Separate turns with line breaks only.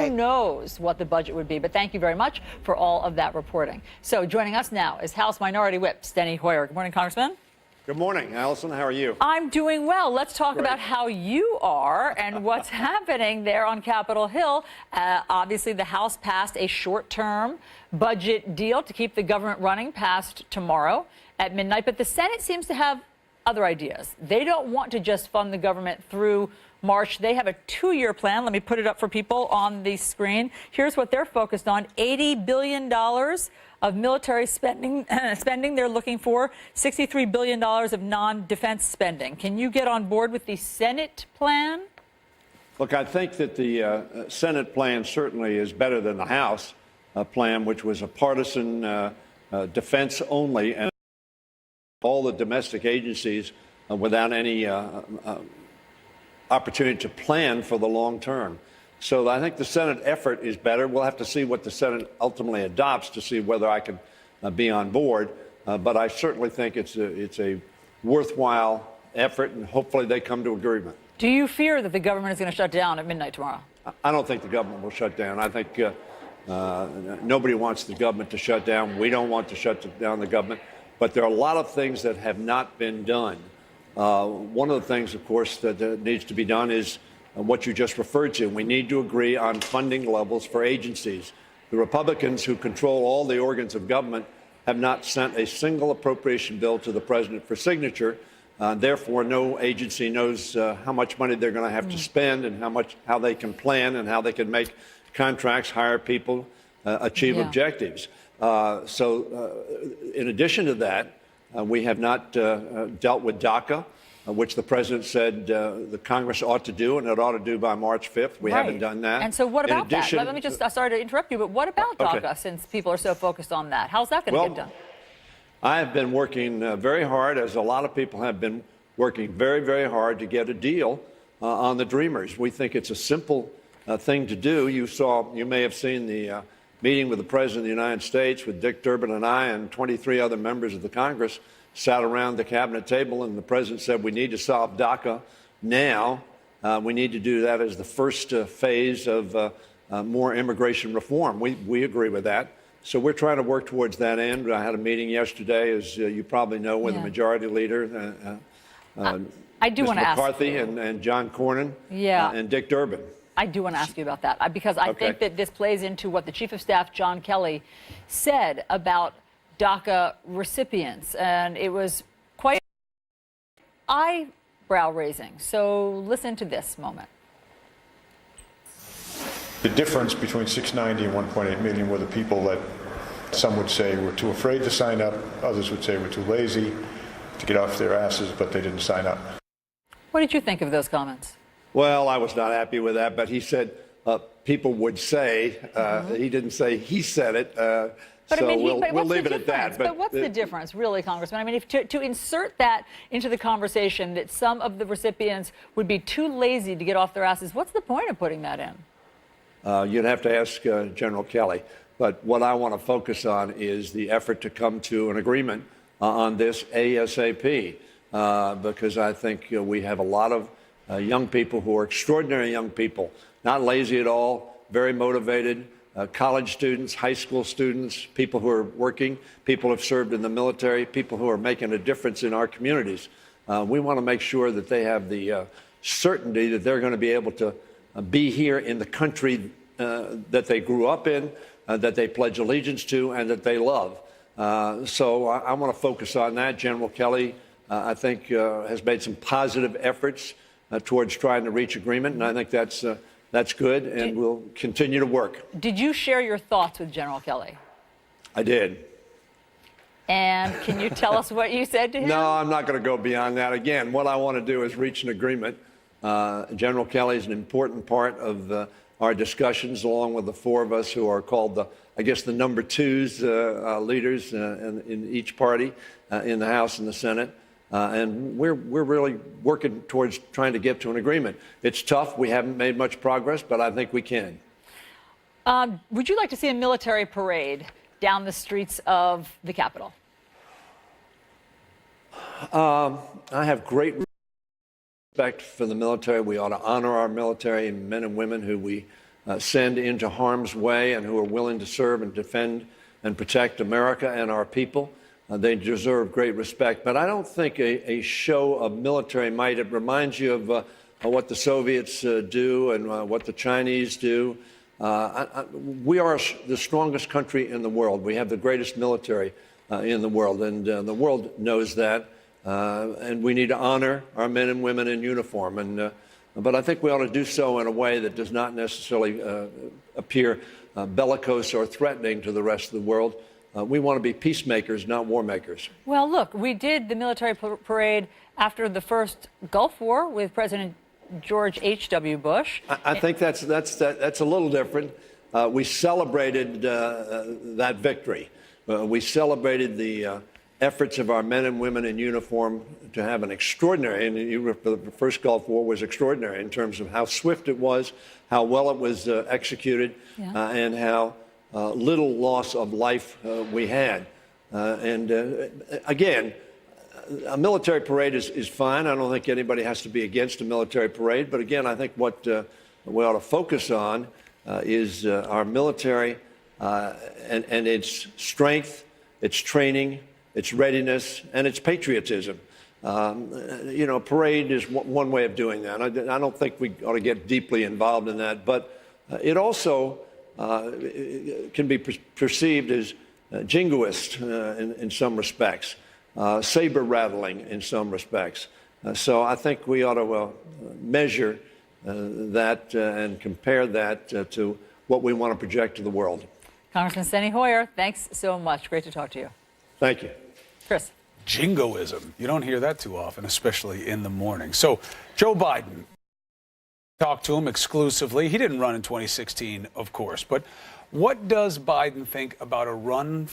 Who knows what the budget would be? But thank you very much for all of that reporting. So joining us now is House Minority Whip Steny Hoyer. Good morning, Congressman.
Good morning, Allison. How are you?
I'm doing well. Let's talk about how you are and what's happening there on Capitol Hill. Obviously, the House passed a short-term budget deal to keep the government running past tomorrow at midnight. But the Senate seems to have other ideas. They don't want to just fund the government through March. They have a 2-year plan. Let me put it up for people on the screen. Here's what they're focused on. $80 billion of military spending. They're looking for $63 billion of non-defense spending. Can you get on board with the Senate plan?
Look, I think that the Senate plan certainly is better than the House plan, which was a partisan defense only, and all the domestic agencies without any opportunity to plan for the long term. So I think the Senate effort is better. We'll have to see what the Senate ultimately adopts to see whether I can be on board. But I certainly think it's a worthwhile effort, and hopefully they come to agreement.
Do you fear that the government is going to shut down at midnight tomorrow?
I don't think the government will shut down. I think nobody wants the government to shut down. We don't want to shut down the government. But there are a lot of things that have not been done. One of the things, of course, that needs to be done is what you just referred to. We need to agree on funding levels for agencies. The Republicans, who control all the organs of government, have not sent a single appropriation bill to the president for signature. Therefore, no agency knows how much money they're going to have to spend and how they can plan and how they can make contracts, hire people, achieve objectives. In addition to that, we have not dealt with DACA, which the president said the Congress ought to do, and it ought to do by March 5th. We haven't done that.
And so what about that? Let me just, sorry to interrupt you, but what about DACA, since people are so focused on that? How's that going to get done?
I have been working very hard, as a lot of people have been working very, very hard to get a deal on the Dreamers. We think it's a simple thing to do. You may have seen the meeting with the President of the United States, with Dick Durbin and I and 23 other members of the Congress sat around the cabinet table, and the President said we need to solve DACA now. We need to do that as the first phase of more immigration reform. We agree with that. So we're trying to work towards that end. I had a meeting yesterday, as you probably know, with the Majority Leader,
I do want to ask
McCarthy and John Cornyn and Dick Durbin.
I do want to ask you about that, because I think that this plays into what the Chief of Staff, John Kelly, said about DACA recipients, and it was quite eyebrow-raising. So listen to this moment.
The difference between 690 and 1.8 million were the people that some would say were too afraid to sign up, others would say were too lazy to get off their asses, but they didn't sign up.
What did you think of those comments?
Well, I was not happy with that, but he said people would say. He didn't say he said it.
But
so
I mean,
we'll leave it at that.
But what's the difference, really, Congressman? I mean, to insert that into the conversation that some of the recipients would be too lazy to get off their asses, what's the point of putting that in?
You'd have to ask General Kelly. But what I want to focus on is the effort to come to an agreement on this ASAP, because I think we have a lot of young people who are extraordinary young people, not lazy at all, very motivated. College students, high school students, people who are working, people who have served in the military, people who are making a difference in our communities. We want to make sure that they have the certainty that they're going to be able to be here in the country that they grew up in, that they pledge allegiance to, and that they love. So I want to focus on that. General Kelly, I think, has made some positive efforts towards trying to reach agreement, and I think that's good, and we'll continue to work.
Did you share your thoughts with General Kelly?
I did.
And can you tell us what you said to him?
No, I'm not going to go beyond that. Again, what I want to do is reach an agreement. General Kelly is an important part of our discussions, along with the four of us who are called the number twos leaders in each party in the House and the Senate. And we're really working towards trying to get to an agreement. It's tough. We haven't made much progress, but I think we can.
Would you like to see a military parade down the streets of the Capitol?
I have great respect for the military. We ought to honor our military and men and women who we send into harm's way and who are willing to serve and defend and protect America and our people. They deserve great respect. But I don't think a show of military might, it reminds you of what the Soviets do and what the Chinese do. We are the strongest country in the world. We have the greatest military in the world, and the world knows that. And we need to honor our men and women in uniform. But I think we ought to do so in a way that does not necessarily appear bellicose or threatening to the rest of the world. We want to be peacemakers, not war makers.
Well, look, we did the military parade after the first Gulf War with President George H.W. Bush.
I think that's a little different. We celebrated that victory. We celebrated the efforts of our men and women in uniform to have an extraordinary, and the first Gulf War was extraordinary in terms of how swift it was, how well it was executed, and how little loss of life we had. Again, a military parade is fine. I don't think anybody has to be against a military parade. But again, I think what we ought to focus on is our military and its strength, its training, its readiness, and its patriotism. Parade is one way of doing that. I don't think we ought to get deeply involved in that. But it also can be perceived as jingoist in some respects, saber rattling in some respects. So I think we ought to measure that and compare that to what we want to project to the world.
Congressman Steny Hoyer, thanks so much. Great to talk to you.
Thank you.
Chris.
Jingoism. You don't hear that too often, especially in the morning. So Joe Biden, talked to him exclusively. He didn't run in 2016, of course. But what does Biden think about a run